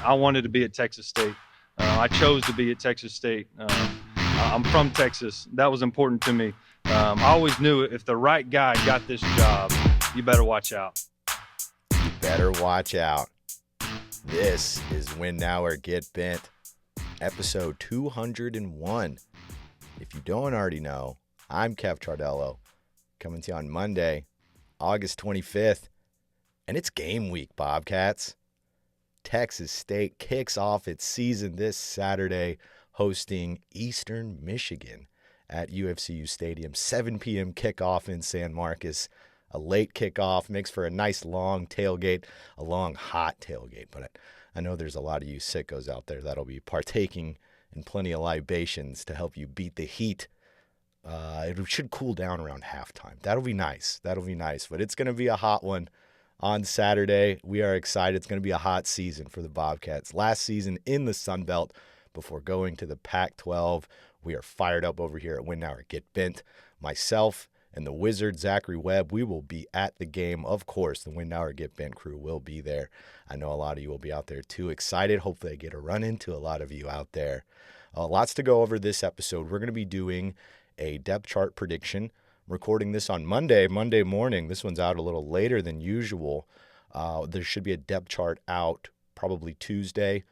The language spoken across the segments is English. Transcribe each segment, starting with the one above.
I wanted to be at Texas State. I chose to be at Texas State. I'm from Texas. That was important to me. I always knew if the right guy got this job, you better watch out. You better watch out. This is Win Now or Get Bent, episode 201. If you don't already know, I'm Kev Chardello, coming to you on Monday, August 25th, and it's game week, Bobcats. Texas State kicks off its season this Saturday, hosting Eastern Michigan at UFCU Stadium. 7 p.m. kickoff in San Marcos. A late kickoff makes for a nice long tailgate, a long hot tailgate. But I know there's a lot of you sickos out there that'll be partaking in plenty of libations to help you beat the heat. It should cool down around halftime. That'll be nice. But it's going to be a hot one on Saturday. We are excited. It's going to be a hot season for the Bobcats. Last season in the Sun Belt before going to the Pac-12. We are fired up over here at Win Now or Get Bent. Myself and the Wizard, Zachary Webb, we will be at the game. Of course, the Win Now or Get Bent crew will be there. I know a lot of you will be out there too. Excited. Hopefully I get a run into a lot of you out there. Lots to go over this episode. We're going to be doing a depth chart prediction. Recording this on Monday morning. This one's out a little later than usual. There should be a depth chart out probably Tuesday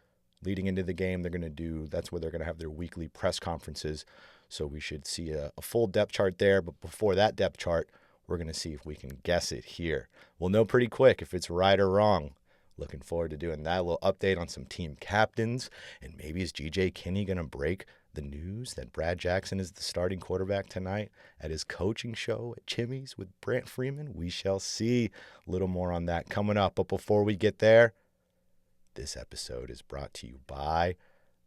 leading into the game. That's where they're going to have their weekly press conferences. So we should see a full depth chart there. But before that depth chart, we're going to see if we can guess it here. We'll know pretty quick if it's right or wrong. Looking forward to doing that. A little update on some team captains. And maybe is G.J. Kinney going to break the news that Brad Jackson is the starting quarterback tonight at his coaching show at Chimmy's with Brant Freeman? We shall see. A little more on that coming up. But before we get there, this episode is brought to you by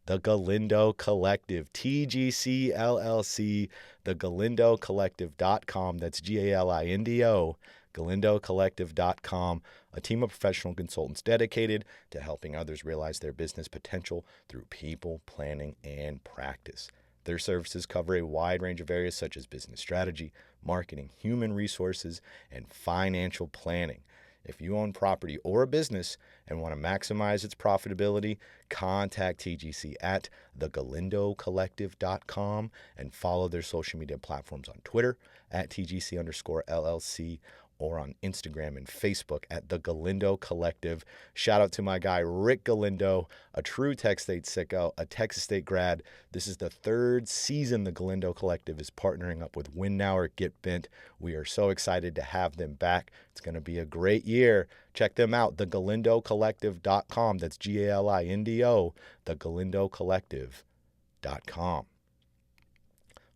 the Galindo Collective, TGC LLC, the GalindoCollective.com. That's Galindo, GalindoCollective.com, a team of professional consultants dedicated to helping others realize their business potential through people, planning, and practice. Their services cover a wide range of areas such as business strategy, marketing, human resources, and financial planning. If you own property or a business and want to maximize its profitability, contact TGC at thegalindocollective.com and follow their social media platforms on Twitter at TGC_LLC or on Instagram and Facebook at The Galindo Collective. Shout out to my guy, Rick Galindo, a true Texas State sicko, a Texas State grad. This is the third season the Galindo Collective is partnering up with Win Now or Get Bent. We are so excited to have them back. It's going to be a great year. Check them out, thegalindocollective.com. That's Galindo, thegalindocollective.com.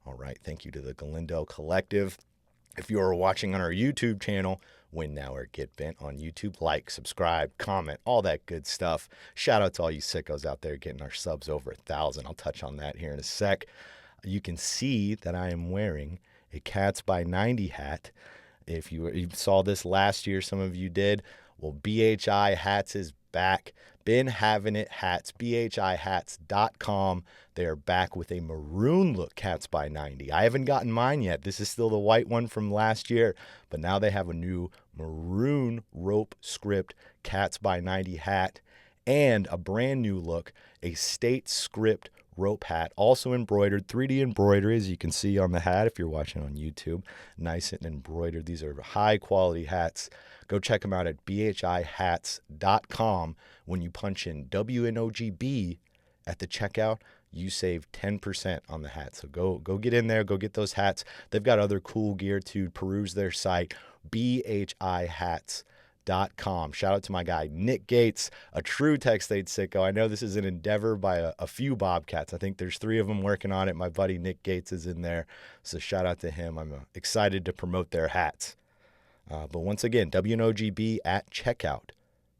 All right, thank you to the Galindo Collective. If you are watching on our YouTube channel, Win Now or Get Bent on YouTube, like, subscribe, comment, all that good stuff. Shout out to all you sickos out there getting our subs over 1,000. I'll touch on that here in a sec. You can see that I am wearing a Cats by 90 hat. If you saw this last year, some of you did. Well, BHI Hats is back. Been having it hats, bhihats.com. They are back with a maroon look Cats by 90. I haven't gotten mine yet. This is still the white one from last year, but now they have a new maroon rope script Cats by 90 hat and a brand new look, a state script rope hat, also embroidered, 3D embroidery, as you can see on the hat if you're watching on YouTube. Nice and embroidered. These are high quality hats. Go check them out at bhihats.com. When you punch in WNOGB at the checkout, you save 10% on the hat. So go get in there, go get those hats. They've got other cool gear to peruse their site, bhihats.com. Shout out to my guy, Nick Gates, a true Texas State sicko. I know this is an endeavor by a few Bobcats. I think there's 3 of them working on it. My buddy Nick Gates is in there. So shout out to him. I'm excited to promote their hats. But once again, WNOGB at checkout,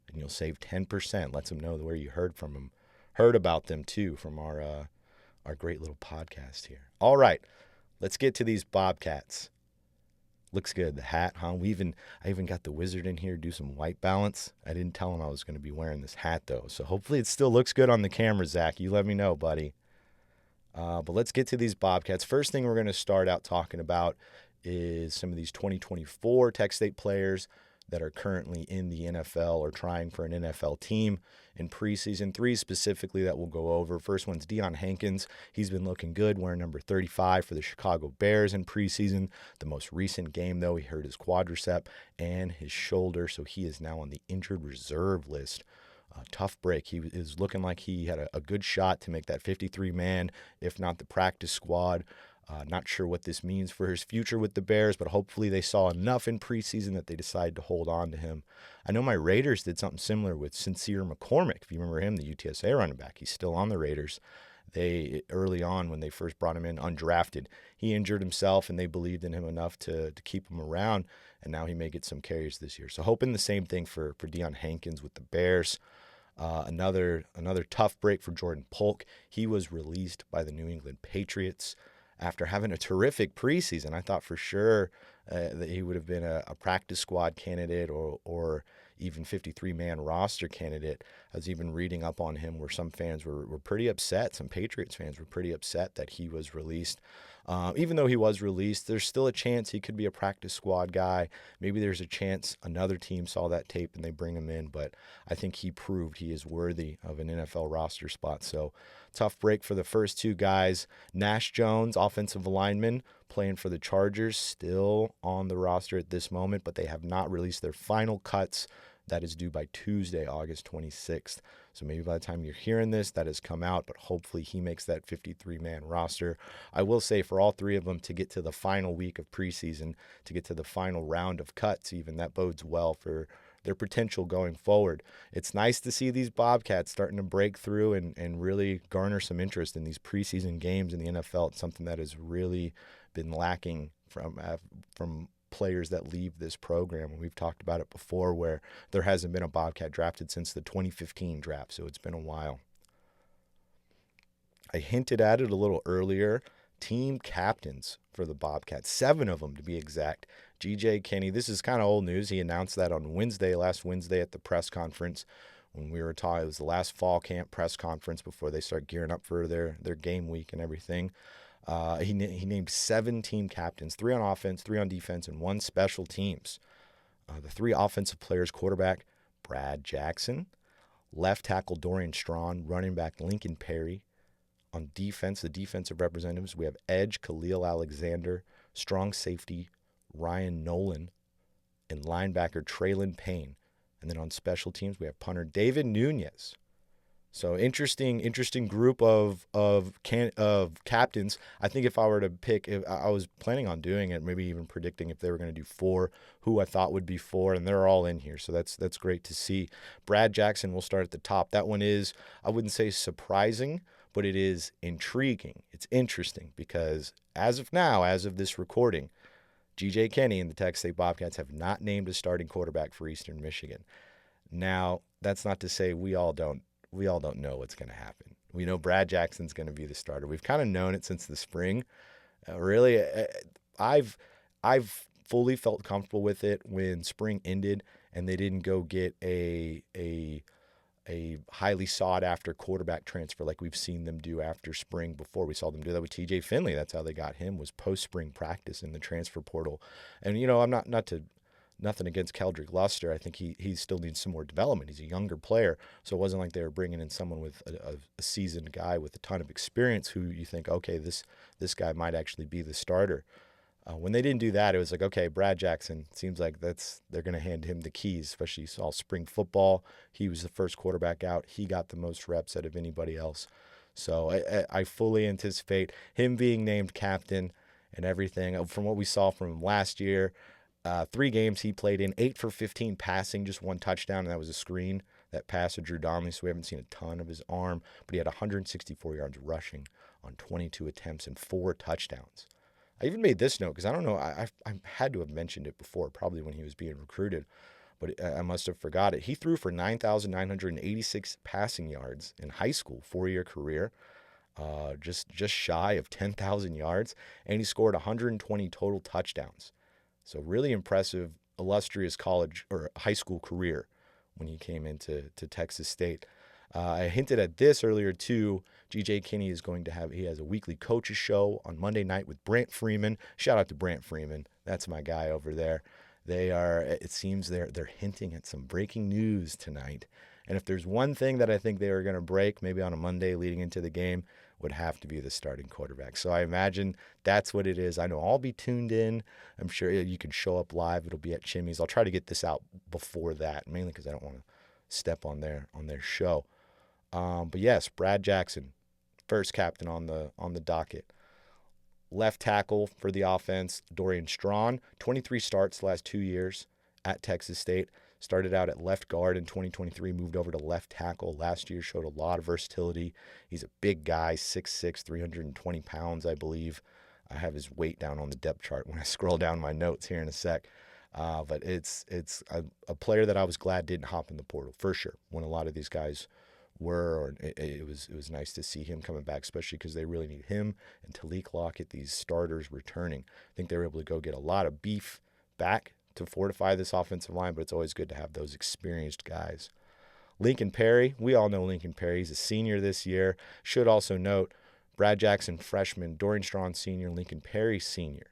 and you'll save 10%. Lets them know where you heard from them. Heard about them, too, from our great little podcast here. All right, let's get to these Bobcats. Looks good. The hat, huh? I even got the Wizard in here to do some white balance. I didn't tell him I was going to be wearing this hat, though. So hopefully it still looks good on the camera, Zach. You let me know, buddy. But let's get to these Bobcats. First thing we're going to start out talking about is some of these 2024 Texas State players that are currently in the NFL or trying for an NFL team in preseason. 3 specifically that we'll go over. First one's Deion Hankins. He's been looking good, wearing number 35 for the Chicago Bears in preseason. The most recent game, though, he hurt his quadricep and his shoulder, so he is now on the injured reserve list. Tough break. He is looking like he had a good shot to make that 53-man, if not the practice squad. Not sure what this means for his future with the Bears, but hopefully they saw enough in preseason that they decided to hold on to him. I know my Raiders did something similar with Sincere McCormick. If you remember him, the UTSA running back, he's still on the Raiders. They, early on when they first brought him in, undrafted, he injured himself and they believed in him enough to keep him around, and now he may get some carries this year. So hoping the same thing for Deion Hankins with the Bears. Another tough break for Jordan Polk. He was released by the New England Patriots after having a terrific preseason. I thought for sure that he would have been a practice squad candidate or even 53-man roster candidate. I was even reading up on him where some fans were pretty upset. Some Patriots fans were pretty upset that he was released. Even though he was released, there's still a chance he could be a practice squad guy. Maybe there's a chance another team saw that tape and they bring him in, but I think he proved he is worthy of an NFL roster spot. So tough break for the first 2 guys. Nash Jones, offensive lineman, playing for the Chargers, still on the roster at this moment, but they have not released their final cuts. That is due by Tuesday, August 26th. So maybe by the time you're hearing this, that has come out, but hopefully he makes that 53-man roster. I will say for all 3 of them to get to the final week of preseason, to get to the final round of cuts even, that bodes well for their potential going forward. It's nice to see these Bobcats starting to break through and really garner some interest in these preseason games in the NFL. It's something that has really been lacking from players that leave this program. And we've talked about it before where there hasn't been a Bobcat drafted since the 2015 draft, so it's been a while. I hinted at it a little earlier. Team captains for the Bobcats, 7 of them to be exact. G.J. Kinney, this is kind of old news. He announced that on last Wednesday at the press conference when we were talking. It was the last fall camp press conference before they start gearing up for their game week and everything. He named 7 team captains, 3 on offense, 3 on defense, and 1 special teams. The 3 offensive players, quarterback Brad Jackson, left tackle Dorian Strawn, running back Lincoln Perry. On defense, the defensive representatives, we have edge Khalil Alexander, strong safety Ryan Nolan, and linebacker Traylon Payne. And then on special teams, we have punter David Nunez. So interesting group of captains. I think if I were to pick, if I was planning on doing it, maybe even predicting if they were going to do 4, who I thought would be 4, and they're all in here. So that's great to see. Brad Jackson will start at the top. That one is, I wouldn't say surprising, but it is intriguing. It's interesting because as of now, as of this recording, G.J. Kinney and the Texas State Bobcats have not named a starting quarterback for Eastern Michigan. Now, that's not to say we all don't know what's going to happen. We know Brad Jackson's going to be the starter. We've kind of known it since the spring. Really, I've fully felt comfortable with it when spring ended and they didn't go get a highly sought-after quarterback transfer like we've seen them do after spring before. We saw them do that with T.J. Finley. That's how they got him, was post-spring practice in the transfer portal. And, I'm nothing against Keldrick Luster. I think he still needs some more development. He's a younger player, so it wasn't like they were bringing in someone with a seasoned guy with a ton of experience who you think, okay, this guy might actually be the starter. When they didn't do that, it was like, okay, Brad Jackson, seems like they're going to hand him the keys, especially you saw spring football. He was the first quarterback out. He got the most reps out of anybody else. So I fully anticipate him being named captain and everything. From what we saw from him last year, 3 games he played in, 8 for 15 passing, just 1 touchdown, and that was a screen. That pass to Drew Donnelly, so we haven't seen a ton of his arm, but he had 164 yards rushing on 22 attempts and 4 touchdowns. I even made this note because I don't know, I had to have mentioned it before, probably when he was being recruited, but I must have forgot it. He threw for 9,986 passing yards in high school, 4-year career, just shy of 10,000 yards, and he scored 120 total touchdowns. So really impressive, illustrious college or high school career when he came into Texas State. I hinted at this earlier too. G.J. Kinney he has a weekly coaches show on Monday night with Brant Freeman. Shout out to Brant Freeman. That's my guy over there. It seems they're hinting at some breaking news tonight. And if there's one thing that I think they are going to break, maybe on a Monday leading into the game, would have to be the starting quarterback. So I imagine that's what it is. I know I'll be tuned in. I'm sure you can show up live. It'll be at Chimmy's. I'll try to get this out before that, mainly because I don't want to step on their show. But yes, Brad Jackson, first captain on the docket. Left tackle for the offense, Dorian Strawn, 23 starts the last 2 years at Texas State. Started out at left guard in 2023, moved over to left tackle last year, showed a lot of versatility. He's a big guy, 6'6", 320 pounds, I believe. I have his weight down on the depth chart when I scroll down my notes here in a sec. But it's a player that I was glad didn't hop in the portal, for sure, when a lot of these guys were, or it was nice to see him coming back, especially because they really need him and Talik Lockett, these starters returning. I think they were able to go get a lot of beef back to fortify this offensive line, but it's always good to have those experienced guys. Lincoln Perry, we all know Lincoln Perry. He's a senior this year. Should also note, Brad Jackson, freshman, Dorian Strawn, senior, Lincoln Perry, senior.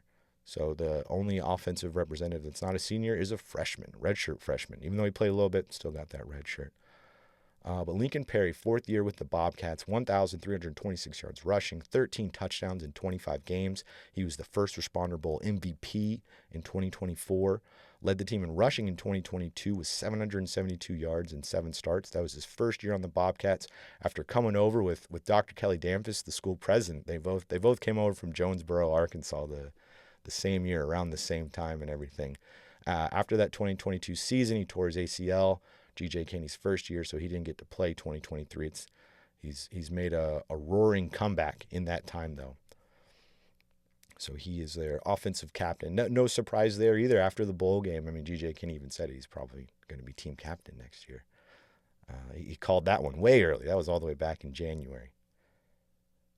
So the only offensive representative that's not a senior is a freshman, redshirt freshman. Even though he played a little bit, still got that red shirt. But Lincoln Perry, fourth year with the Bobcats, 1,326 yards rushing, 13 touchdowns in 25 games. He was the First Responder Bowl MVP in 2024. Led the team in rushing in 2022 with 772 yards and 7 starts. That was his first year on the Bobcats after coming over with Dr. Kelly Damphus, the school president. They both came over from Jonesboro, Arkansas, the same year, around the same time and everything. After that 2022 season, he tore his ACL. G.J. Kinney's first year, so he didn't get to play 2023. He's made a roaring comeback in that time, though. So he is their offensive captain. No surprise there either after the bowl game. I mean, G.J. Kinney even said he's probably going to be team captain next year. He called that one way early. That was all the way back in January.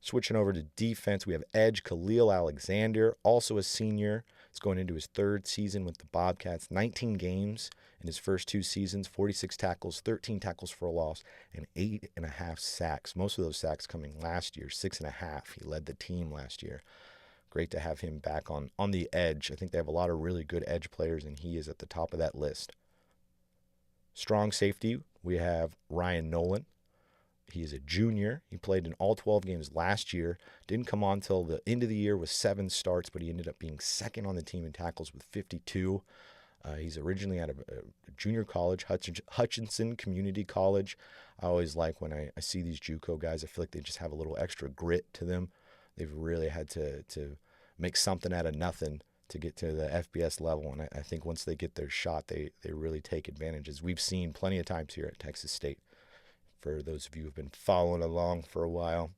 Switching over to defense, we have edge Khalil Alexander, also a senior. He's going into his third season with the Bobcats, 19 games in his first 2 seasons, 46 tackles, 13 tackles for a loss, and 8.5 sacks. Most of those sacks coming last year, 6.5. He led the team last year. Great to have him back on the edge. I think they have a lot of really good edge players, and he is at the top of that list. Strong safety, we have Ryan Nolan. He is a junior. He played in all 12 games last year. Didn't come on till the end of the year with 7 starts, but he ended up being second on the team in tackles with 52. He's originally out of a junior college, Hutchinson Community College. I always like when I see these JUCO guys. I feel like they just have a little extra grit to them. They've really had to make something out of nothing to get to the FBS level, and I think once they get their shot, they really take advantage, as we've seen plenty of times here at Texas State. For those of you who have been following along for a while.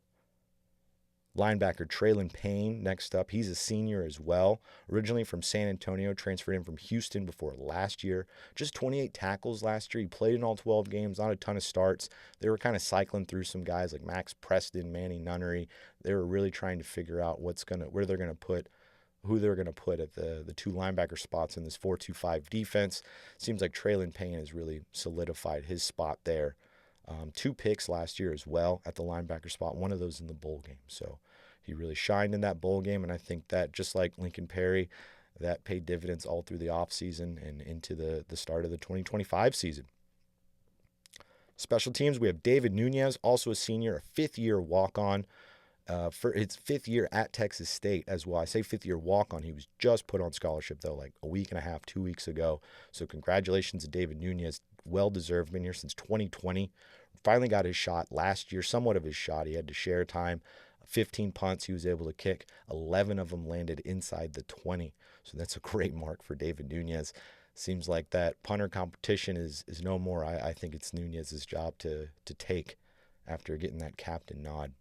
Linebacker Traylon Payne, next up. He's a senior as well. Originally from San Antonio, transferred in from Houston before last year. Just 28 tackles last year. He played in all 12 games, not a ton of starts. They were kind of cycling through some guys like Max Preston, Manny Nunnery. They were really trying to figure out who they're going to put at the 2 linebacker spots in this 4-2-5 defense. Seems like Traylon Payne has really solidified his spot there. 2 picks last year as well at the linebacker spot, one of those in the bowl game. So he really shined in that bowl game, and I think that, just like Lincoln Perry, that paid dividends all through the offseason and into the start of the 2025 season. Special teams, we have David Nunez, also a senior, a 5th-year walk-on. For his 5th year at Texas State as well. I say 5th-year walk-on. He was just put on scholarship, though, like a week and a half, 2 weeks ago. So congratulations to David Nunez. Well-deserved. Been here since 2020. Finally got his shot last year, somewhat of his shot. He had to share time. 15 punts he was able to kick. 11 of them landed inside the 20. So that's a great mark for David Nunez. Seems like that punter competition is no more. I think it's Nunez's job to take after getting that captain nod.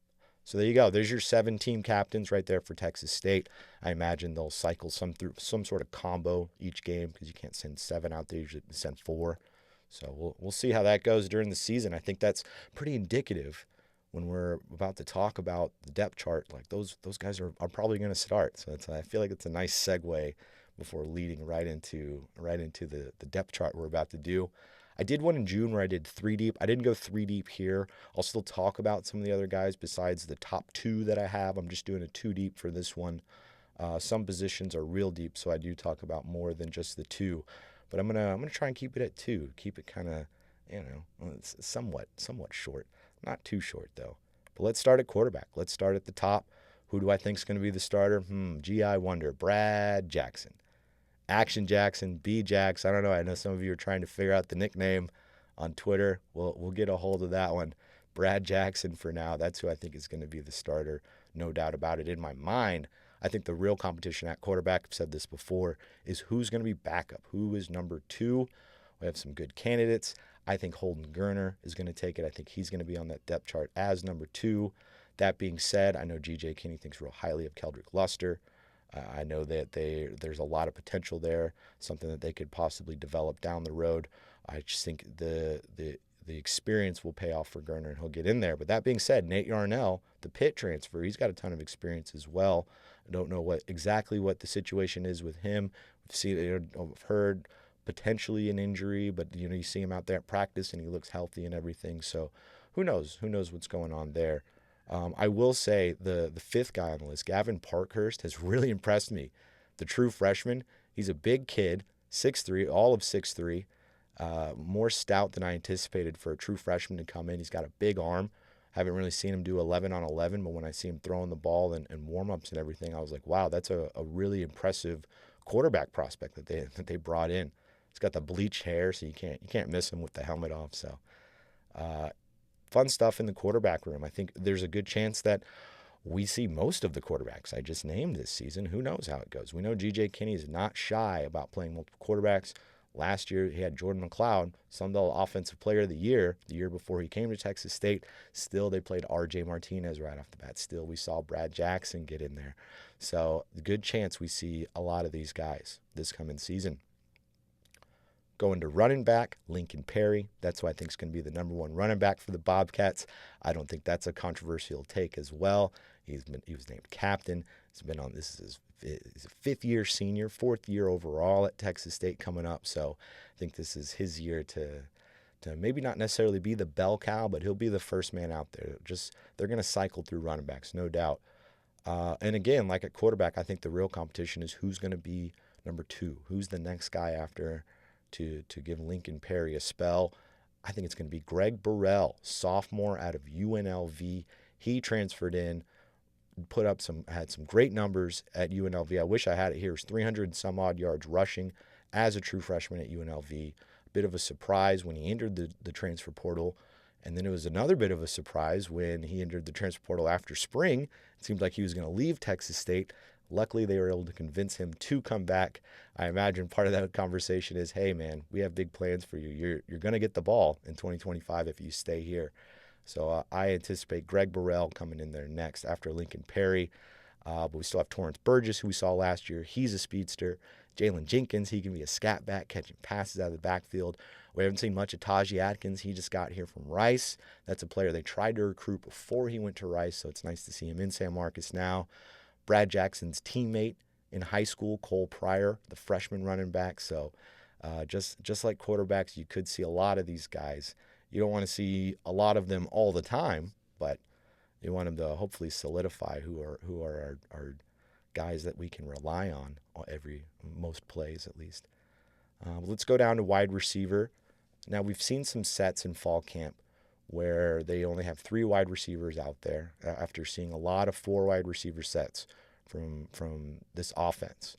So there you go. There's your 7 team captains right there for Texas State. I imagine they'll cycle through some sort of combo each game, because you can't send 7 out there. Usually send 4. So we'll see how that goes during the season. I think that's pretty indicative when we're about to talk about the depth chart. Like those guys are probably going to start. So I feel like it's a nice segue before leading right into the depth chart we're about to do. I did one in June where I did 3 deep. I didn't go 3 deep here. I'll still talk about some of the other guys besides the top 2 that I have. I'm just doing a 2 deep for this one. Some positions are real deep, so I do talk about more than just the two. But I'm gonna try and keep it at two. Keep it kind of, it's somewhat short. Not too short though. But let's start at quarterback. Let's start at the top. Who do I think is going to be the starter? I wonder. Brad Jackson. Action Jackson, B Jax. I don't know. I know some of you are trying to figure out the nickname on Twitter. We'll get a hold of that one. Brad Jackson for now. That's who I think is going to be the starter. No doubt about it. In my mind, I think the real competition at quarterback, I've said this before, is who's going to be backup. Who is number two? We have some good candidates. I think Holden Geriner is going to take it. I think he's going to be on that depth chart as number two. That being said, I know G.J. Kinney thinks real highly of Keldrick Luster. I know that there's a lot of potential there, something that they could possibly develop down the road. I just think the experience will pay off for Geriner and he'll get in there. But that being said, Nate Yarnell, the Pitt transfer, he's got a ton of experience as well. I don't know exactly what the situation is with him. I've heard potentially an injury, but you see him out there at practice and he looks healthy and everything. So who knows? Who knows what's going on there? I will say the fifth guy on the list, Gavin Parkhurst, has really impressed me. The true freshman. He's a big kid, 6'3", all of 6'3", more stout than I anticipated for a true freshman to come in. He's got a big arm. Haven't really seen him do 11 on 11, but when I see him throwing the ball and warm-ups and everything, I was like, wow, that's a really impressive quarterback prospect that they brought in. He's got the bleached hair, so you can't miss him with the helmet off. So fun stuff in the quarterback room. I think there's a good chance that we see most of the quarterbacks I just named this season. Who knows how it goes? We know G.J. Kinney is not shy about playing multiple quarterbacks. Last year, he had Jordan McLeod, Sun Belt Offensive Player of the year before he came to Texas State. Still, they played R.J. Martinez right off the bat. Still, we saw Brad Jackson get in there. So, good chance we see a lot of these guys this coming season. Going to running back, Lincoln Perry. That's who I think is going to be the number one running back for the Bobcats. I don't think that's a controversial take as well. He was named captain. He's a fifth-year senior, fourth year overall at Texas State coming up. So I think this is his year to maybe not necessarily be the bell cow, but he'll be the first man out there. They're going to cycle through running backs, no doubt. And again, like at quarterback, I think the real competition is who's going to be number two. Who's the next guy after to give Lincoln Perry a spell? I think it's going to be Greg Burrell, sophomore out of UNLV. He transferred in, had some great numbers at UNLV. I wish I had it here. It was 300 and some odd yards rushing as a true freshman at UNLV. A bit of a surprise when he entered the transfer portal. And then it was another bit of a surprise when he entered the transfer portal after spring. It seemed like he was going to leave Texas State. Luckily, they were able to convince him to come back. I imagine part of that conversation is, hey, man, we have big plans for you. You're going to get the ball in 2025 if you stay here. So I anticipate Greg Burrell coming in there next after Lincoln Perry. But we still have Torrance Burgess, who we saw last year. He's a speedster. Jalen Jenkins, he can be a scat back, catching passes out of the backfield. We haven't seen much of Tajee Atkins. He just got here from Rice. That's a player they tried to recruit before he went to Rice, so it's nice to see him in San Marcos now. Brad Jackson's teammate in high school, Cole Pryor, the freshman running back. So just like quarterbacks, you could see a lot of these guys. You don't want to see a lot of them all the time, but you want them to hopefully solidify who are our guys that we can rely on most plays at least. Let's go down to wide receiver. Now we've seen some sets in fall camp where they only have 3 wide receivers out there after seeing a lot of 4 wide receiver sets from this offense.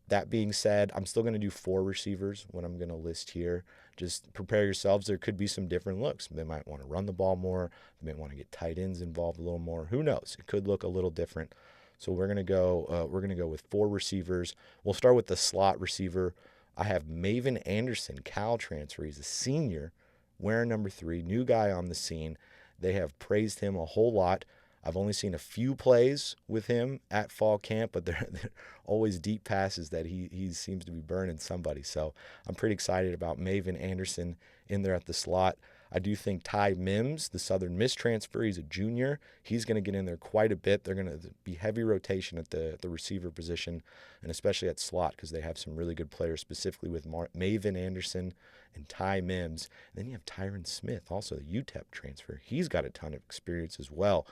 That being said, I'm still going to do 4 receivers when I'm going to list here. Just prepare yourselves. There could be some different looks. They might want to run the ball more. They might want to get tight ends involved a little more. Who knows? It could look a little different. So we're going to go with 4 receivers. We'll start with the slot receiver. I have Maven Anderson, Cal transfer. He's a senior, wearing number 3, new guy on the scene. They have praised him a whole lot. I've only seen a few plays with him at fall camp, but they're always deep passes that he seems to be burning somebody. So I'm pretty excited about Maven Anderson in there at the slot. I do think Ty Mims, the Southern Miss transfer, he's a junior. He's going to get in there quite a bit. They're going to be heavy rotation at the receiver position, and especially at slot because they have some really good players, specifically with Maven Anderson and Ty Mims. And then you have Tyron Smith, also the UTEP transfer. He's got a ton of experience as well.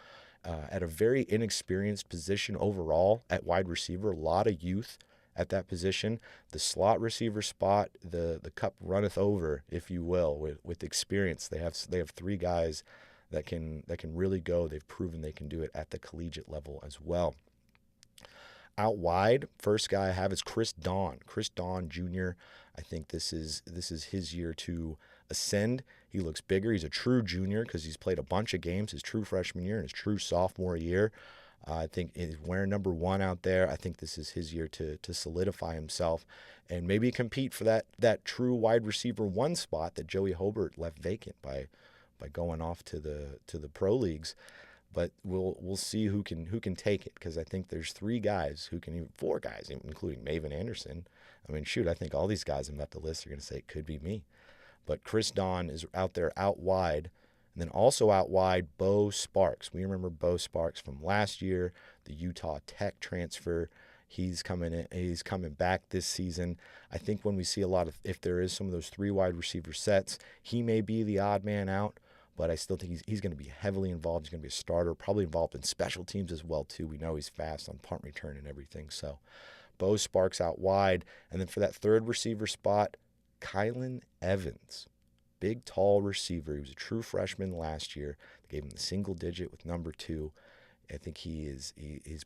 at a very inexperienced position overall at wide receiver. A lot of youth at that position. The slot receiver spot, the cup runneth over, if you will, with experience. They have three guys that can really go. They've proven they can do it at the collegiate level as well. Out wide, first guy I have is Chris Dawn. Chris Dawn Jr. I think this is his year to ascend. He looks bigger. He's a true junior because he's played a bunch of games his true freshman year and his true sophomore year. I think he's wearing number 1 out there. I think this is his year to solidify himself and maybe compete for that true wide receiver 1 spot that Joey Hobart left vacant by going off to the pro leagues. But we'll see who can take it, because I think there's 4 guys, including Maven Anderson. I mean, shoot, I think all these guys I'm about to list are going to say it could be me. But Chris Dawn is out there out wide. And then also out wide, Bo Sparks. We remember Bo Sparks from last year, the Utah Tech transfer. He's coming back this season. I think when we see if there is some of those 3 wide receiver sets, he may be the odd man out. But I still think he's going to be heavily involved. He's going to be a starter, probably involved in special teams as well, too. We know he's fast on punt return and everything. So Bo Sparks out wide. And then for that 3rd receiver spot, Kylan Evans. Big, tall receiver. He was a true freshman last year. They gave him the single digit with number 2. I think he's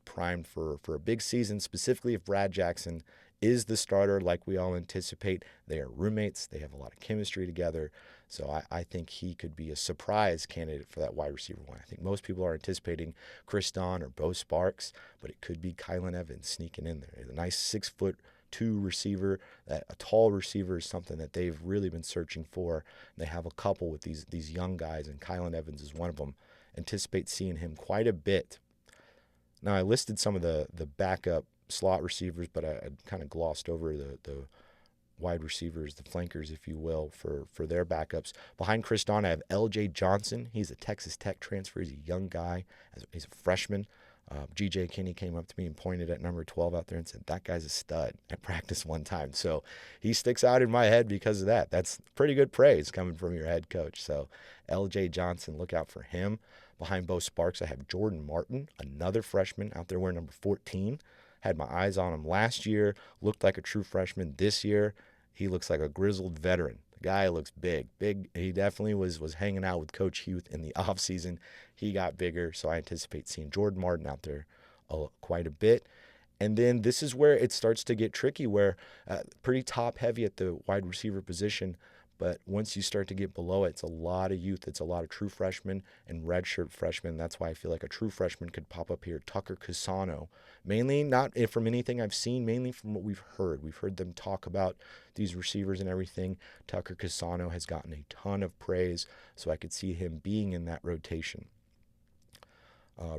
primed for a big season, specifically if Brad Jackson is the starter like we all anticipate. They are roommates. They have a lot of chemistry together. So I think he could be a surprise candidate for that wide receiver 1. I think most people are anticipating Chris Dawn or Bo Sparks, but it could be Kylan Evans sneaking in there. A nice 6'2" receiver. A tall receiver is something that they've really been searching for. They have a couple with these young guys, and Kylan Evans is one of them. Anticipate seeing him quite a bit. Now, I listed some of the backup slot receivers, but I kind of glossed over the wide receivers, the flankers, if you will, for their backups. Behind Chris Dawn, I have L.J. Johnson. He's a Texas Tech transfer. He's a young guy. He's a freshman. G.J. Kinney came up to me and pointed at number 12 out there and said, that guy's a stud at practice one time. So he sticks out in my head because of that. That's pretty good praise coming from your head coach. So L.J. Johnson, look out for him. Behind Bo Sparks, I have Jordan Martin, another freshman out there wearing number 14. Had my eyes on him last year, looked like a true freshman this year. He looks like a grizzled veteran. The guy looks big. He definitely was hanging out with Coach Huth in the offseason. He got bigger, so I anticipate seeing Jordan Martin out there quite a bit. And then this is where it starts to get tricky, where pretty top-heavy at the wide receiver position, but once you start to get below it, it's a lot of youth. It's a lot of true freshmen and redshirt freshmen. That's why I feel like a true freshman could pop up here. Tucker Casano, mainly not from anything I've seen, mainly from what we've heard. We've heard them talk about these receivers and everything. Tucker Casano has gotten a ton of praise, so I could see him being in that rotation.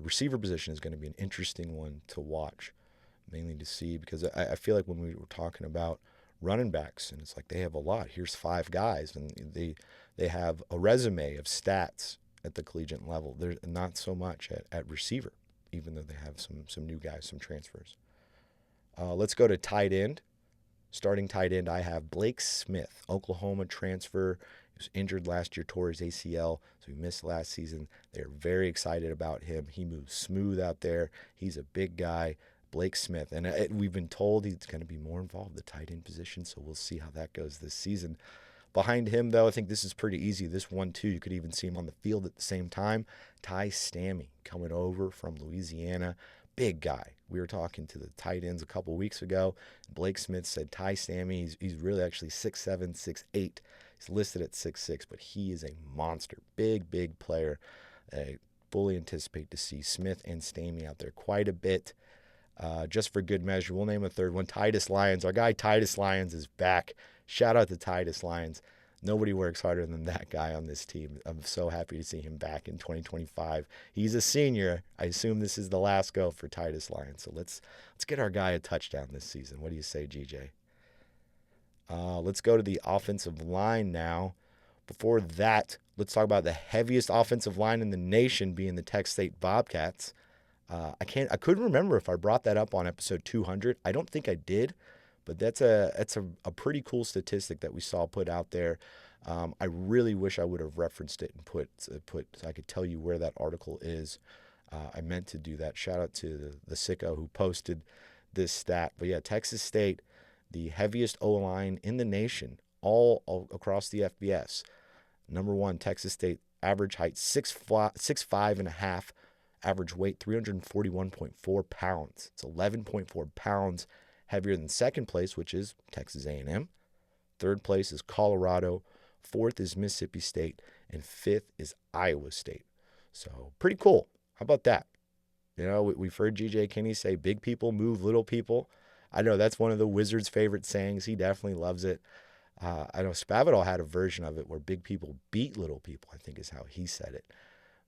Receiver position is going to be an interesting one to watch, mainly to see, because I feel like when we were talking about running backs, and it's like they have a lot. Here's 5 guys, and they have a resume of stats at the collegiate level. There's not so much at receiver, even though they have some new guys, some transfers. Let's go to tight end. Starting tight end, I have Blake Smith, Oklahoma transfer. He was injured last year, tore his ACL, so he missed last season. They're very excited about him. He moves smooth out there. He's a big guy. Blake Smith, and we've been told he's going to be more involved in the tight end position, so we'll see how that goes this season. Behind him, though, I think this is pretty easy. This one, too, you could even see him on the field at the same time. Ty Stammy coming over from Louisiana. Big guy. We were talking to the tight ends a couple weeks ago. Blake Smith said Ty Stammy, he's really actually 6'7", 6'8". He's listed at 6'6", but he is a monster. Big player. I fully anticipate to see Smith and Stammy out there quite a bit. Just for good measure, we'll name a third one. Titus Lyons. Our guy Titus Lyons is back. Shout out to Titus Lyons. Nobody works harder than that guy on this team. I'm so happy to see him back in 2025. He's a senior. I assume this is the last go for Titus Lyons. So let's get our guy a touchdown this season. What do you say, GJ? Let's go to the offensive line now. Before that, let's talk about the heaviest offensive line in the nation, being the Tech State Bobcats. I couldn't remember if I brought that up on episode 200. I don't think I did, but that's a pretty cool statistic that we saw put out there. I really wish I would have referenced it and put so I could tell you where that article is. I meant to do that. Shout out to the sicko who posted this stat. But yeah, Texas State, the heaviest O-line in the nation, all across the FBS. Number one, Texas State, average height 6'5" and a half, average weight 341.4 pounds. It's 11.4 pounds heavier than second place, which is Texas A&M. Third place is Colorado. Fourth is Mississippi State. And fifth is Iowa State. So pretty cool. How about that? You know, we've heard G.J. Kinney say big people move little people. I know that's one of the Wizards' favorite sayings. He definitely loves it. I know Spavital had a version of it where big people beat little people, I think is how he said it.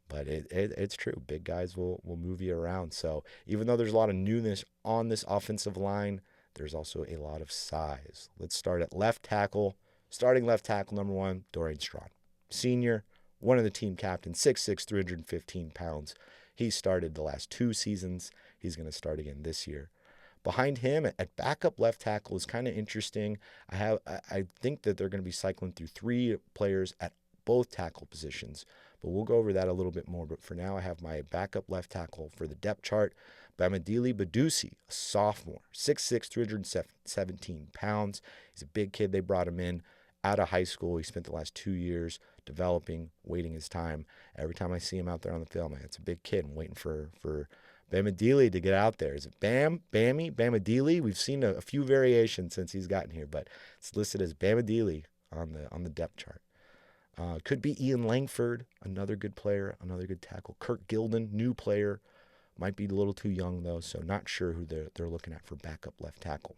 But it's true. Big guys will move you around. So even though there's a lot of newness on this offensive line, there's also a lot of size. Let's start at left tackle. Starting left tackle, number one, Dorian Strawn. Senior, one of the team captains, 6'6", 315 pounds. He started the last 2 seasons. He's going to start again this year. Behind him at backup left tackle is kind of interesting. I think that they're going to be cycling through 3 players at both tackle positions, but we'll go over that a little bit more. But for now, I have my backup left tackle for the depth chart, Bamidele Badusi, a sophomore, 6'6", 317 pounds. He's a big kid. They brought him in out of high school. He spent the last 2 years developing, waiting his time. Every time I see him out there on the field, man, it's a big kid. I'm waiting for Bamidele to get out there. Is it Bamidele? We've seen a few variations since he's gotten here, but it's listed as Bamidele on the depth chart. Could be Ian Langford, another good player, another good tackle. Kirk Gilden, new player. Might be a little too young, though, so not sure who they're looking at for backup left tackle.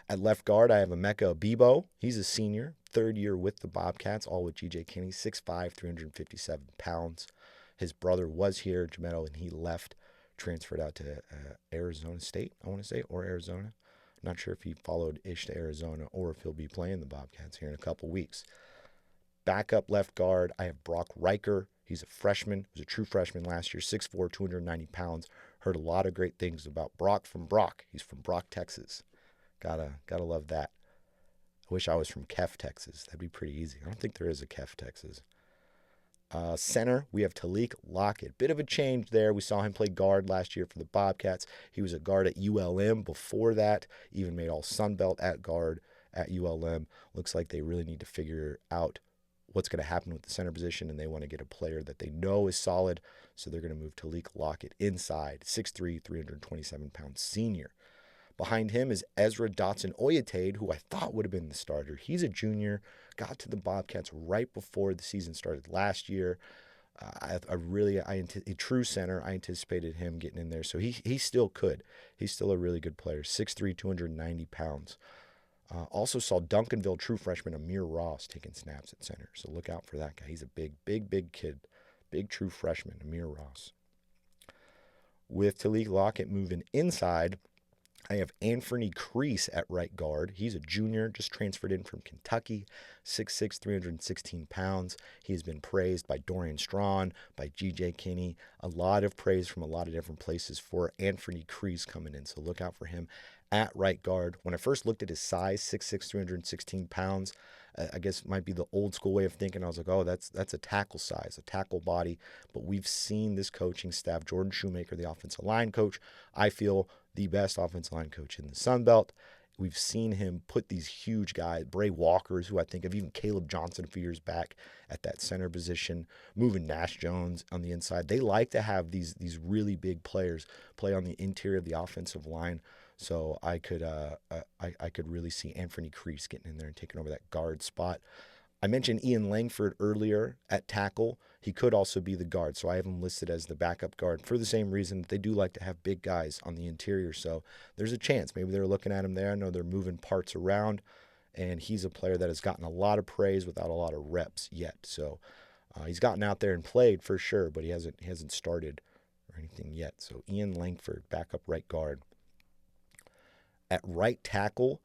At left guard, I have Emeka Bebo. He's a senior, 3rd year with the Bobcats, all with G.J. Kinney, 6'5", 357 pounds. His brother was here, Jameto, and he left, transferred out to Arizona State, I want to say, or Arizona. Not sure if he followed Ish to Arizona or if he'll be playing the Bobcats here in a couple weeks. Backup left guard, I have Brock Riker. He's a freshman. He was a true freshman last year, 6'4", 290 pounds. Heard a lot of great things about Brock from Brock. He's from Brock, Texas. Gotta love that. I wish I was from Kef, Texas. That'd be pretty easy. I don't think there is a Kef, Texas. Center, we have Talik Lockett. Bit of a change there. We saw him play guard last year for the Bobcats. He was a guard at ULM before that. Even made all Sun Belt at guard at ULM. Looks like they really need to figure out what's going to happen with the center position, and they want to get a player that they know is solid. So they're going to move Talik Lockett inside, 6'3", 327-pound senior. Behind him is Ezra Dotson-Oyatade, who I thought would have been the starter. He's a junior, got to the Bobcats right before the season started last year. A true center. I anticipated him getting in there, so he still could. He's still a really good player, 6'3", 290 pounds. Also saw Duncanville true freshman Amir Ross taking snaps at center, so look out for that guy. He's a big kid, big true freshman, Amir Ross. With Talik Lockett moving inside, I have Anthony Crease at right guard. He's a junior, just transferred in from Kentucky, 6'6", 316 pounds. He has been praised by Dorian Strawn, by G.J. Kinney. A lot of praise from a lot of different places for Anthony Crease coming in, so look out for him at right guard. When I first looked at his size, 6'6", 316 pounds, I guess it might be the old school way of thinking. I was like, oh, that's a tackle size, a tackle body. But we've seen this coaching staff, Jordan Shoemaker, the offensive line coach, I feel the best offensive line coach in the Sun Belt. We've seen him put these huge guys, Bray Walkers, who I think of, even Caleb Johnson a few years back at that center position, moving Nash Jones on the inside. They like to have these really big players play on the interior of the offensive line. So I could really see Anthony Crease getting in there and taking over that guard spot. I mentioned Ian Langford earlier at tackle. He could also be the guard, so I have him listed as the backup guard for the same reason that they do like to have big guys on the interior. So there's a chance. Maybe they're looking at him there. I know they're moving parts around, and he's a player that has gotten a lot of praise without a lot of reps yet. So he's gotten out there and played for sure, but he hasn't started or anything yet. So Ian Langford, backup right guard. At right tackle,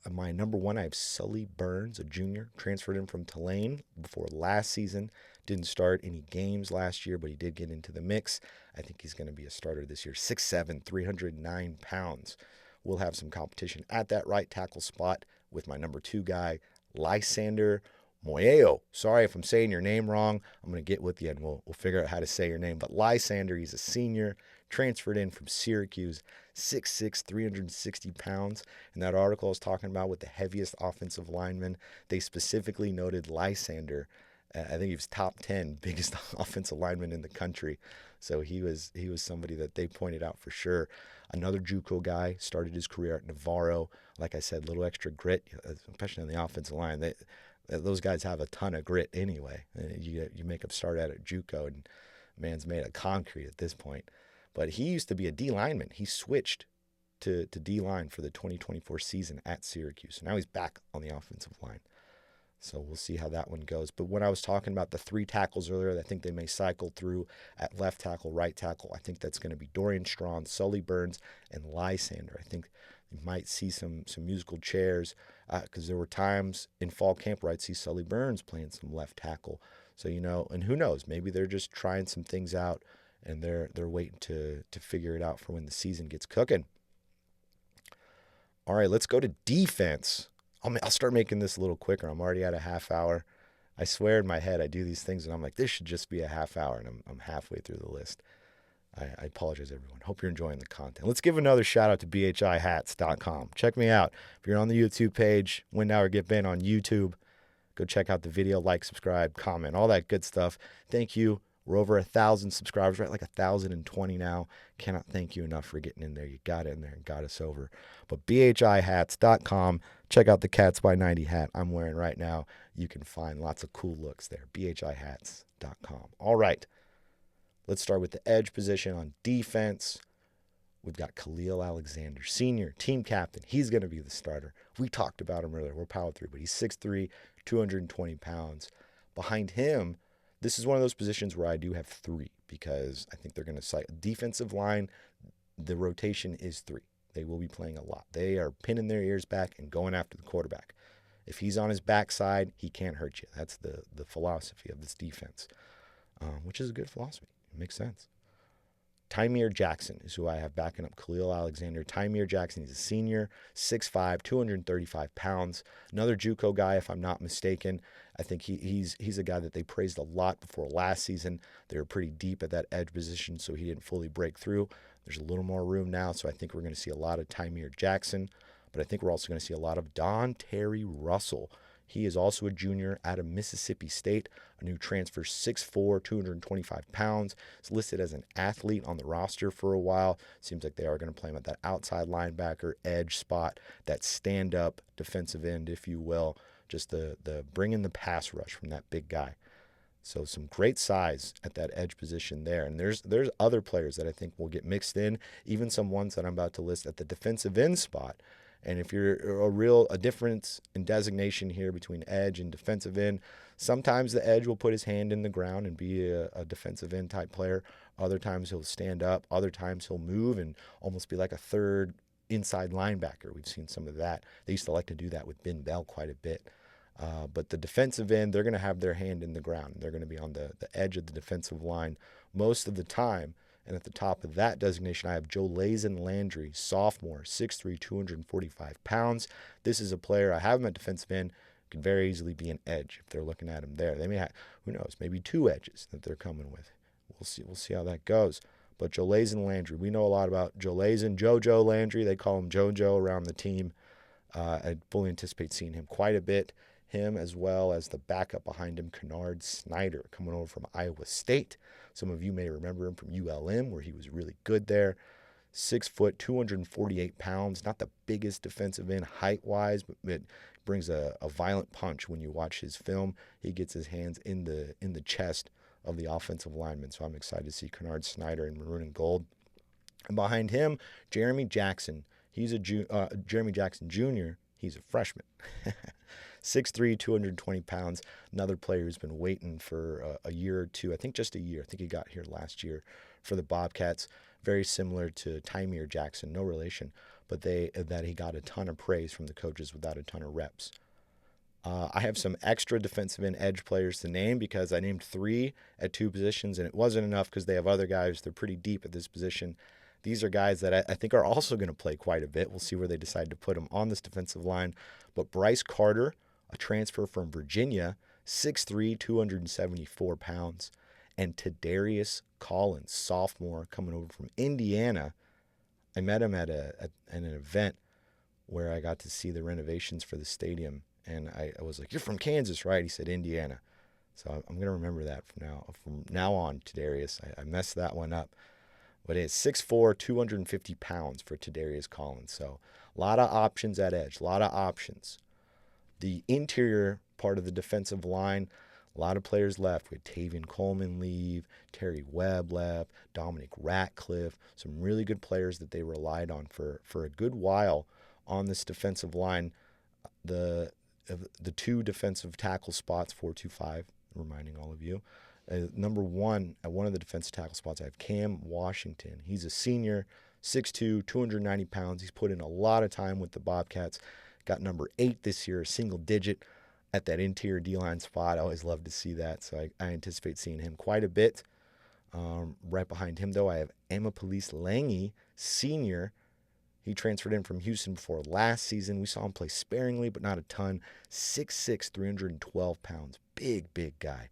my number one, I have Sully Burns, a junior, transferred in from Tulane before last season. Didn't start any games last year, but he did get into the mix. I think he's going to be a starter this year. 6'7", 309 pounds. We'll have some competition at that right tackle spot with my number 2 guy, Lysander Moyeo. Sorry if I'm saying your name wrong. I'm going to get with you and we'll figure out how to say your name. But Lysander, he's a senior, transferred in from Syracuse, 6'6", 360 pounds. In that article I was talking about with the heaviest offensive lineman, they specifically noted Lysander. I think he was top 10 biggest offensive lineman in the country. So he was somebody that they pointed out for sure. Another JUCO guy, started his career at Navarro. Like I said, little extra grit, especially on the offensive line. Those guys have a ton of grit anyway. You make them start out at JUCO, and man's made of concrete at this point. But he used to be a D lineman. He switched to D line for the 2024 season at Syracuse. So now he's back on the offensive line. So we'll see how that one goes. But when I was talking about the 3 tackles earlier, I think they may cycle through at left tackle, right tackle. I think that's going to be Dorian Strachan, Sully Burns, and Lysander. I think you might see some musical chairs because there were times in fall camp where I'd see Sully Burns playing some left tackle. So, and who knows, maybe they're just trying some things out and they're waiting to figure it out for when the season gets cooking. All right, let's go to defense. I'll start making this a little quicker. I'm already at a half hour. I swear in my head I do these things and I'm like, this should just be a half hour, and I'm halfway through the list. I apologize, everyone. Hope you're enjoying the content. Let's give another shout out to bhihats.com. Check me out. If you're on the YouTube page, Win Now or Get Bent on YouTube, go check out the video, like, subscribe, comment, all that good stuff. Thank you. We're over 1,000 subscribers, right? Like 1,020 now. Cannot thank you enough for getting in there. You got in there and got us over. But bhihats.com. Check out the Cats by 90 hat I'm wearing right now. You can find lots of cool looks there. bhihats.com. All right. Let's start with the edge position on defense. We've got Khalil Alexander, senior, team captain. He's going to be the starter. We talked about him earlier. We're power through, but he's 6'3", 220 pounds. Behind him, this is one of those positions where I do have 3 because I think they're going to cite defensive line. The rotation is 3. They will be playing a lot. They are pinning their ears back and going after the quarterback. If he's on his backside, he can't hurt you. That's the philosophy of this defense, which is a good philosophy. It makes sense. Tymir Jackson is who I have backing up Khalil Alexander. Tymir Jackson, he's a senior, 6'5", 235 pounds. Another JUCO guy, if I'm not mistaken. I think he's a guy that they praised a lot before last season. They were pretty deep at that edge position, so he didn't fully break through. There's a little more room now, so I think we're going to see a lot of Tymir Jackson. But I think we're also going to see a lot of Don Terry Russell. He is also a junior out of Mississippi State, a new transfer, 6'4", 225 pounds. He's listed as an athlete on the roster for a while. Seems like they are going to play him at that outside linebacker edge spot, that stand-up defensive end, if you will. Just the bring in the pass rush from that big guy. So some great size at that edge position there. And there's other players that I think will get mixed in, even some ones that I'm about to list at the defensive end spot. And if you're a difference in designation here between edge and defensive end, sometimes the edge will put his hand in the ground and be a defensive end type player. Other times he'll stand up. Other times he'll move and almost be like a third inside linebacker. We've seen some of that. They used to like to do that with Ben Bell quite a bit. But the defensive end, they're going to have their hand in the ground. They're going to be on the edge of the defensive line most of the time. And at the top of that designation, I have Jolazin Landry, sophomore, 6'3", 245 pounds. This is a player, I have him at defensive end, could very easily be an edge if they're looking at him there. They may have, who knows, maybe 2 edges that they're coming with. We'll see how that goes. But Jolazin Landry, we know a lot about Jolazin, JoJo Landry. They call him JoJo around the team. I fully anticipate seeing him quite a bit. Him as well as the backup behind him, Kennard Snyder, coming over from Iowa State. Some of you may remember him from ULM, where he was really good there. 6 foot, 248 pounds. Not the biggest defensive end height-wise, but it brings a violent punch when you watch his film. He gets his hands in the chest of the offensive lineman. So I'm excited to see Kennard Snyder in maroon and gold. And behind him, Jeremy Jackson. He's Jeremy Jackson Jr. He's a freshman. 6'3", 220 pounds. Another player who's been waiting for a year or two. I think just a year. I think he got here last year for the Bobcats. Very similar to Tymir Jackson. No relation. But that he got a ton of praise from the coaches without a ton of reps. I have some extra defensive end edge players to name because I named 3 at 2 positions, and it wasn't enough because they have other guys. They're pretty deep at this position. These are guys that I think are also going to play quite a bit. We'll see where they decide to put them on this defensive line. But Bryce Carter, a transfer from Virginia, 6'3", 274 pounds. And Tadarius Collins, sophomore, coming over from Indiana. I met him at an event where I got to see the renovations for the stadium. And I was like, "You're from Kansas, right?" He said, "Indiana." So I'm going to remember that from now on, Tadarius. I messed that one up. But it's 6'4", 250 pounds for Tadarius Collins. So a lot of options at edge, a lot of options. The interior part of the defensive line, a lot of players left. We had Tavian Coleman leave, Terry Webb left, Dominic Ratcliffe, some really good players that they relied on for a good while on this defensive line. The two defensive tackle spots, 4-2-5, reminding all of you. Number one, at one of the defensive tackle spots, I have Cam Washington. He's a senior, 6'2", 290 pounds. He's put in a lot of time with the Bobcats. Got number 8 this year, a single digit at that interior D-line spot. I always love to see that, so I anticipate seeing him quite a bit. Right behind him, though, I have Amapolis Lange, senior. He transferred in from Houston before last season. We saw him play sparingly, but not a ton. 6'6", 312 pounds. Big guy.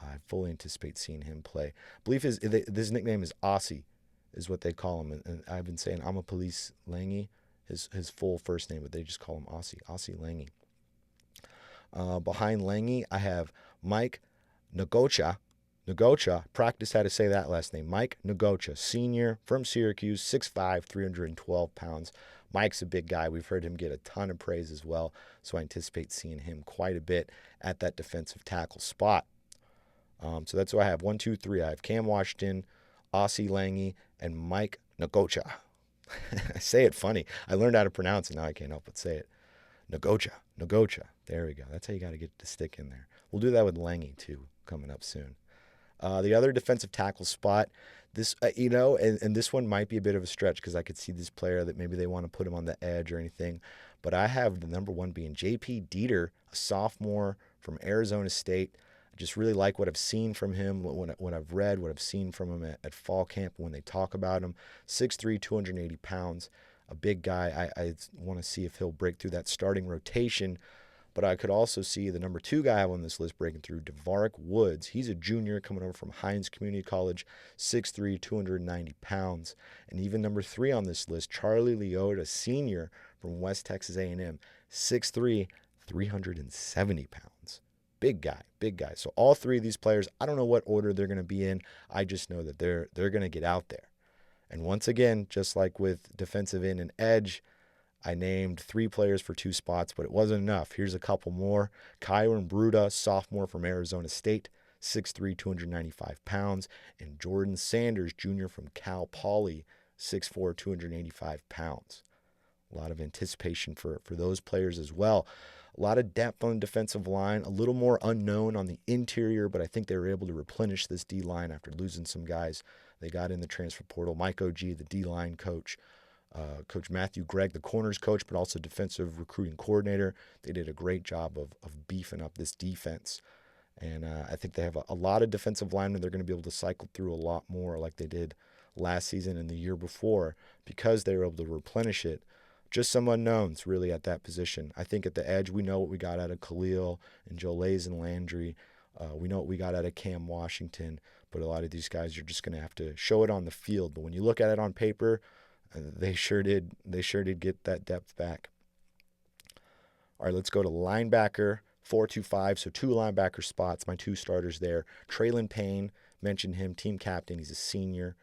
I fully anticipate seeing him play. I believe his nickname is Aussie, is what they call him. And I've been saying Amapolis Lange, his full first name, but they just call him Aussie Lange. Behind Lange, I have Mike Ngocha. Practice how to say that last name. Mike Ngocha, senior from Syracuse, 6'5", 312 pounds. Mike's a big guy. We've heard him get a ton of praise as well, so I anticipate seeing him quite a bit at that defensive tackle spot. So that's who I have. 1, 2, 3. I have Cam Washington, Aussie Lange, and Mike Ngocha. I say it funny. I learned how to pronounce it. Now I can't help but say it. Ngocha. There we go. That's how you got to get the stick in there. We'll do that with Lange, too, coming up soon. The other defensive tackle spot, this, and this one might be a bit of a stretch because I could see this player that maybe they want to put him on the edge or anything. But I have the number 1 being J.P. Dieter, a sophomore from Arizona State. I just really like what I've seen from him, what I've read, what I've seen from him at fall camp when they talk about him. 6'3", 280 pounds, a big guy. I want to see if he'll break through that starting rotation. But I could also see the number 2 guy on this list breaking through, Devarick Woods. He's a junior coming over from Hines Community College, 6'3", 290 pounds. And even number 3 on this list, Charlie Leota, senior from West Texas A&M, 6'3", 370 pounds. Big guy. So all 3 of these players, I don't know what order they're going to be in. I just know that they're going to get out there. And once again, just like with defensive end and edge, I named 3 players for 2 spots, but it wasn't enough. Here's a couple more. Kyron Bruda, sophomore from Arizona State, 6'3", 295 pounds. And Jordan Sanders, junior from Cal Poly, 6'4", 285 pounds. A lot of anticipation for those players as well. A lot of depth on the defensive line, a little more unknown on the interior, but I think they were able to replenish this D-line after losing some guys. They got in the transfer portal. Mike O.G., the D-line coach, Coach Matthew Gregg, the corners coach, but also defensive recruiting coordinator. They did a great job of beefing up this defense. And I think they have a lot of defensive linemen they're going to be able to cycle through a lot more like they did last season and the year before because they were able to replenish it. Just some unknowns, really, at that position. I think at the edge, we know what we got out of Khalil and Jolaise and Landry. We know what we got out of Cam Washington. But a lot of these guys, you're just going to have to show it on the field. But when you look at it on paper, they sure did get that depth back. All right, let's go to linebacker, 4-2-5. So 2 linebacker spots, my 2 starters there. Traylon Payne, mentioned him, team captain. He's a senior.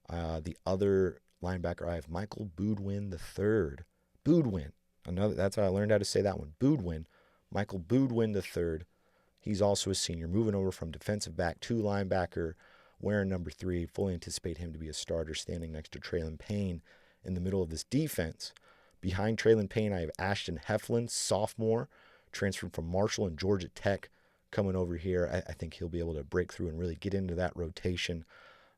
The other linebacker, I have Michael Boudwin III. That's how I learned how to say that one. Boudwin. Michael Boudwin III. He's also a senior, moving over from defensive back to linebacker, wearing number 3. Fully anticipate him to be a starter, standing next to Traylon Payne in the middle of this defense. Behind Traylon Payne, I have Ashton Heflin, sophomore, transferred from Marshall and Georgia Tech, coming over here. I think he'll be able to break through and really get into that rotation.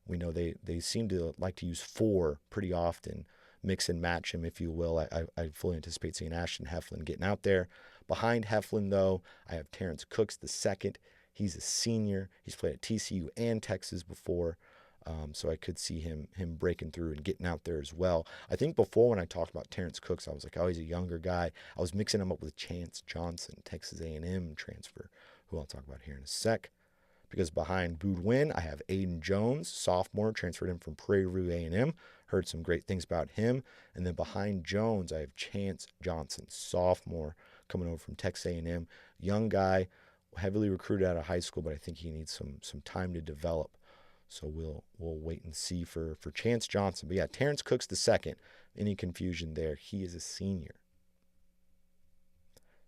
We know they seem to like to use 4 pretty often, mix and match him, if you will. I fully anticipate seeing Ashton Heflin getting out there. Behind Heflin, though, I have Terrence Cooks II. He's a senior. He's played at TCU and Texas before, so I could see him breaking through and getting out there as well. I think before when I talked about Terrence Cooks, I was like, oh, he's a younger guy. I was mixing him up with Chance Johnson, Texas A&M transfer, who I'll talk about here in a sec. Because behind Boudwin, I have Aiden Jones, sophomore, transferred in from Prairie View A&M. Heard some great things about him. And then behind Jones, I have Chance Johnson, sophomore, coming over from Texas A&M. Young guy, heavily recruited out of high school, but I think he needs some time to develop. So we'll wait and see for Chance Johnson. But yeah, Terrence Cooks the second. Any confusion there? He is a senior.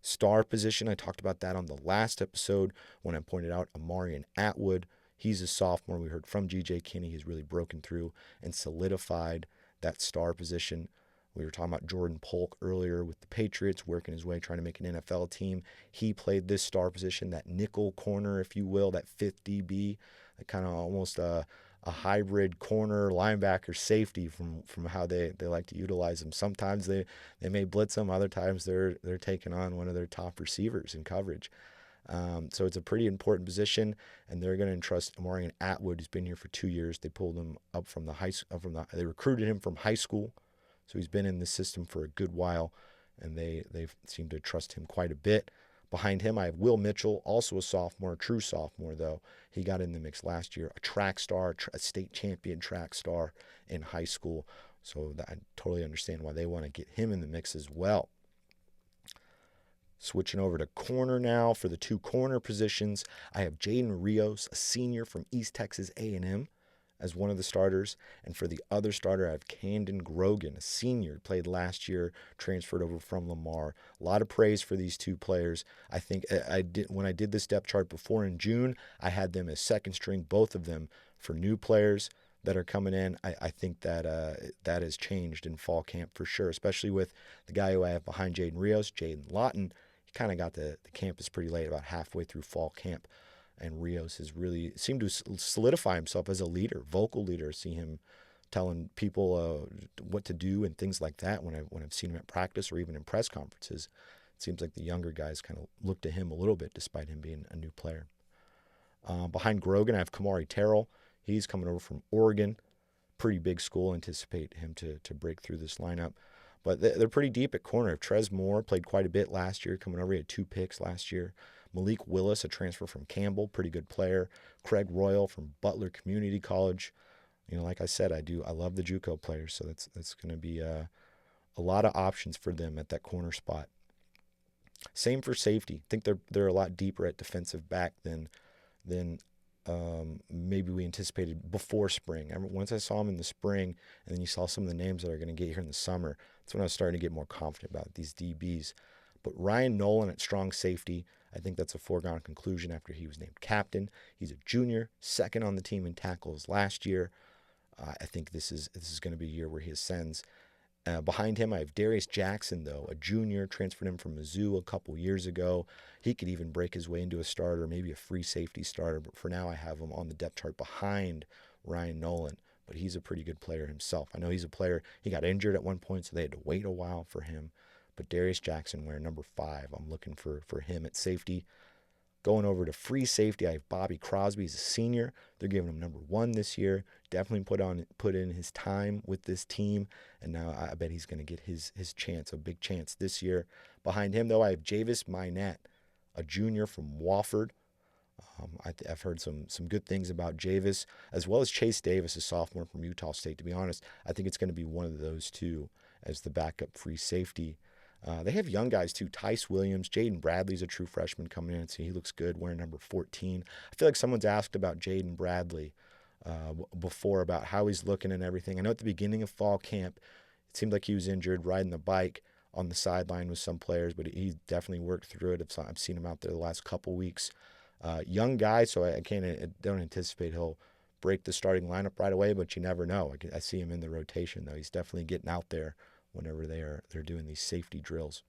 Star position, I talked about that on the last episode when I pointed out Amarian Atwood. He's a sophomore. We heard from G.J. Kinney. He's really broken through and solidified that star position. We were talking about Jordan Polk earlier with the Patriots, working his way, trying to make an NFL team. He played this star position, that nickel corner, if you will, that fifth DB, that kind of almost a hybrid corner linebacker safety from how they like to utilize them. Sometimes they may blitz them. Other times they're taking on one of their top receivers in coverage. So it's a pretty important position, and they're going to entrust Amarian Atwood, who's been here for 2 years. They pulled him up from they recruited him from high school, so he's been in the system for a good while, and they seem to trust him quite a bit. Behind him, I have Will Mitchell, also a sophomore, a true sophomore, though. He got in the mix last year, a track star, a state champion track star in high school. So I totally understand why they want to get him in the mix as well. Switching over to corner now for the two corner positions, I have Jaden Rios, a senior from East Texas A&M, as one of the starters. And for the other starter, I have Camden Grogan, a senior, played last year, transferred over from Lamar. A lot of praise for these two players. I think when I did this depth chart before in June, I had them as second string, both of them, for new players that are coming in. I think that that has changed in fall camp for sure, especially with the guy who I have behind Jaden Rios, Jaden Lawton. He kind of got the campus pretty late, about halfway through fall camp. And Rios has really seemed to solidify himself as a leader, vocal leader. See him telling people what to do and things like that when I've seen him at practice or even in press conferences. It seems like the younger guys kind of look to him a little bit despite him being a new player. Behind Grogan, I have Kamari Terrell. He's coming over from Oregon. Pretty big school. Anticipate him to break through this lineup. But they're pretty deep at corner. Trez Moore played quite a bit last year, coming over. He had 2 picks last year. Malik Willis, a transfer from Campbell, pretty good player. Craig Royal from Butler Community College. You know, like I said, I love the JUCO players, so that's going to be a lot of options for them at that corner spot. Same for safety. I think they're a lot deeper at defensive back than maybe we anticipated before spring. Once I saw them in the spring, and then you saw some of the names that are going to get here in the summer, that's when I was starting to get more confident about these DBs. But Ryan Nolan at strong safety, I think that's a foregone conclusion after he was named captain. He's a junior, second on the team in tackles last year. I think this is going to be a year where he ascends. Behind him, I have Darius Jackson, though, a junior, transferred him from Mizzou a couple years ago. He could even break his way into a starter, maybe a free safety starter. But for now, I have him on the depth chart behind Ryan Nolan. But he's a pretty good player himself. I know he's a player. He got injured at one point, so they had to wait a while for him. But Darius Jackson, wearing number 5, I'm looking for him at safety. Going over to free safety, I have Bobby Crosby. He's a senior. They're giving him number 1 this year. Definitely put in his time with this team, and now I bet he's going to get his chance, a big chance this year. Behind him, though, I have Javis Minette, a junior from Wofford. I've heard some good things about Javis, as well as Chase Davis, a sophomore from Utah State. To be honest, I think it's going to be one of those two as the backup free safety. They have young guys too. Tice Williams, Jaden Bradley's a true freshman coming in. So he looks good wearing number 14. I feel like someone's asked about Jaden Bradley before, about how he's looking and everything. I know at the beginning of fall camp, it seemed like he was injured riding the bike on the sideline with some players, but he definitely worked through it. I've seen him out there the last couple weeks. Young guy, so I don't anticipate he'll break the starting lineup right away, but you never know. I see him in the rotation, though. He's definitely getting out there whenever they're doing these safety drills.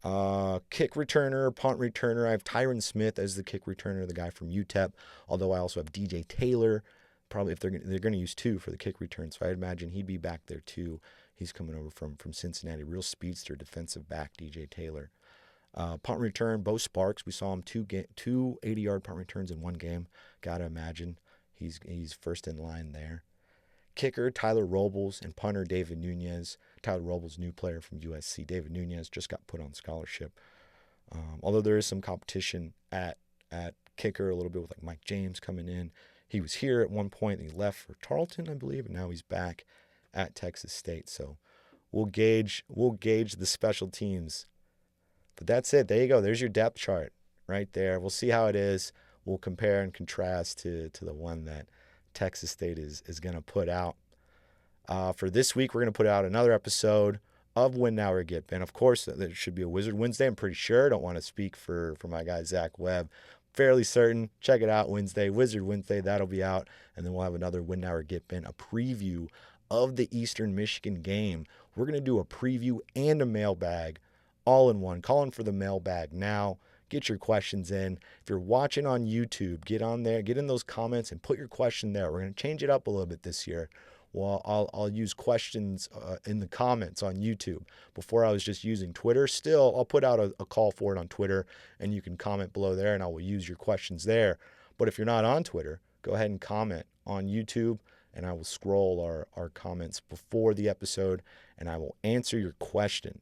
Kick returner, punt returner, I have Tyron Smith as the kick returner, the guy from UTEP, although I also have DJ Taylor. Probably if they're going to use 2 for the kick return, so I'd imagine he'd be back there too. He's coming over from Cincinnati, real speedster, defensive back, DJ Taylor. Punt return, Bo Sparks, we saw him 2 80-yard punt returns in one game. Gotta imagine he's first in line there. Kicker, Tyler Robles, and punter, David Nunez. Tyler Robles, new player from USC. David Nunez just got put on scholarship. Although there is some competition at kicker a little bit with like Mike James coming in. He was here at one point and he left for Tarleton, I believe, and now he's back at Texas State. So we'll gauge the special teams. But that's it. There you go. There's your depth chart right there. We'll see how it is. We'll compare and contrast to the one that Texas State is going to put out. For this week, we're going to put out another episode of Win Now or Get Bent. Of course, there should be a Wizard Wednesday. I'm pretty sure. I don't want to speak for my guy, Zach Webb. Fairly certain. Check it out Wednesday. Wizard Wednesday, that'll be out. And then we'll have another Win Now or Get Bent, a preview of the Eastern Michigan game. We're going to do a preview and a mailbag all in one. Calling for the mailbag now. Get your questions in. If you're watching on YouTube, get on there, get in those comments and put your question there. We're going to change it up a little bit this year. Well, I'll use questions in the comments on YouTube. Before I was just using Twitter. Still, I'll put out a call for it on Twitter, and you can comment below there, and I will use your questions there. But if you're not on Twitter, go ahead and comment on YouTube, and I will scroll our comments before the episode, and I will answer your question.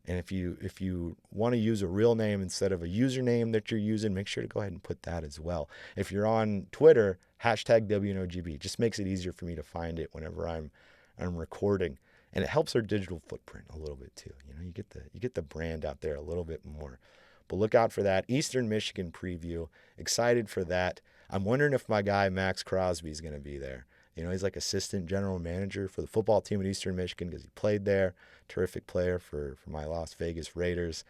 And if you want to use a real name instead of a username that you're using, make sure to go ahead and put that as well. If you're on Twitter, hashtag WNOGB. It just makes it easier for me to find it whenever I'm recording. And it helps our digital footprint a little bit too. You get the brand out there a little bit more. But look out for that Eastern Michigan preview. Excited for that. I'm wondering if my guy Max Crosby is going to be there. He's like assistant general manager for the football team at Eastern Michigan because he played there. Terrific player for my Las Vegas Raiders.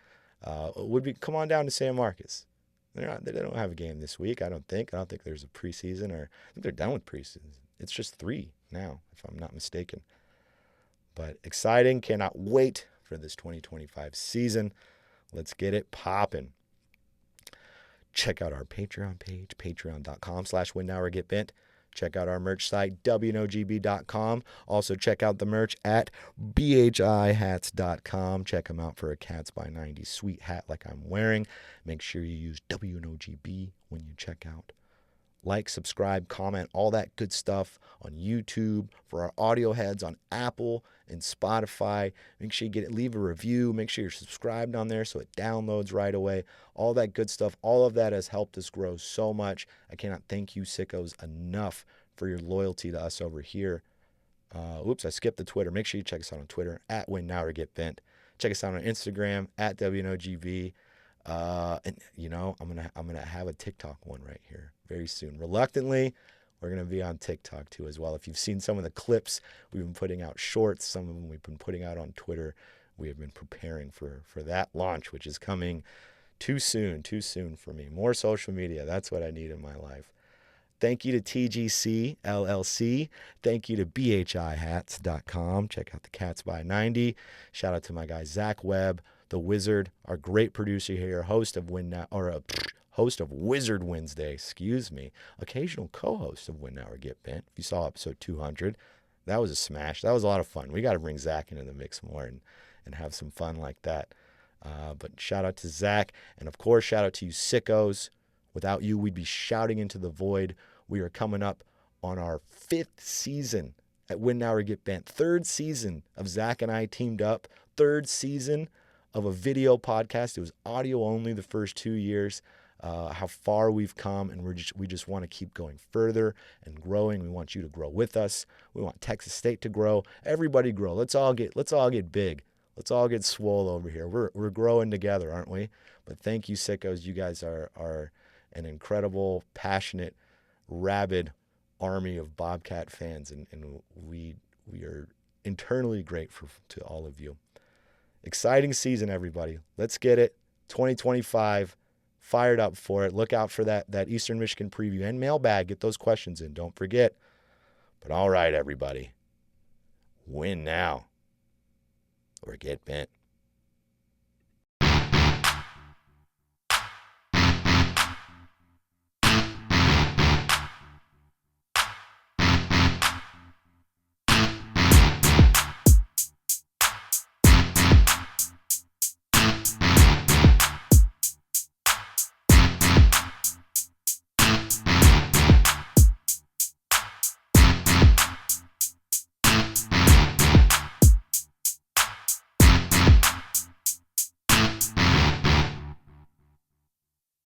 Come on down to San Marcos. They don't have a game this week, I don't think. I don't think there's a preseason, or I think they're done with preseason. It's just 3 now, if I'm not mistaken. But exciting. Cannot wait for this 2025 season. Let's get it popping. Check out our Patreon page, patreon.com/WinNowOrGetBent. Check out our merch site, WNOGB.com. Also, check out the merch at BHIHats.com. Check them out for a Cats by 90 sweet hat like I'm wearing. Make sure you use WNOGB when you check out. Like, subscribe, comment, all that good stuff on YouTube. For our audio heads on Apple and Spotify, make sure you leave a review. Make sure you're subscribed on there so it downloads right away. All that good stuff. All of that has helped us grow so much. I cannot thank you sickos enough for your loyalty to us over here. I skipped the Twitter. Make sure you check us out on Twitter at Win Now or Get Bent. Check us out on Instagram at WNOGB. And I'm gonna have a TikTok one right here very soon. Reluctantly, we're gonna be on TikTok too as well. If you've seen some of the clips, we've been putting out shorts. Some of them we've been putting out on Twitter. We have been preparing for that launch, which is coming too soon for me. More social media. That's what I need in my life. Thank you to TGC LLC. Thank you to BHIHats.com. Check out the Cats by 90. Shout out to my guy Zach Webb, the Wizard, our great producer here, host of Wizard Wednesday, occasional co-host of Win Now or Get Bent. If you saw episode 200, that was a smash. That was a lot of fun. We got to bring Zach into the mix more and have some fun like that. But shout out to Zach, and of course, shout out to you sickos. Without you, we'd be shouting into the void. We are coming up on our 5th season at Win Now or Get Bent. 3rd season of Zach and I teamed up. 3rd season of a video podcast. It was audio only the first 2 years. How far we've come, and we just want to keep going further and growing. We want you to grow with us. We want Texas State to grow. Everybody grow. Let's all get big. Let's all get swole over here. We're growing together, aren't we? But thank you, sickos. You guys are an incredible, passionate, rabid army of Bobcat fans, and we are internally grateful to all of you. Exciting season, everybody. Let's get it. 2025. Fired up for it. Look out for that Eastern Michigan preview and mailbag. Get those questions in. Don't forget. But all right, everybody. Win now or get bent.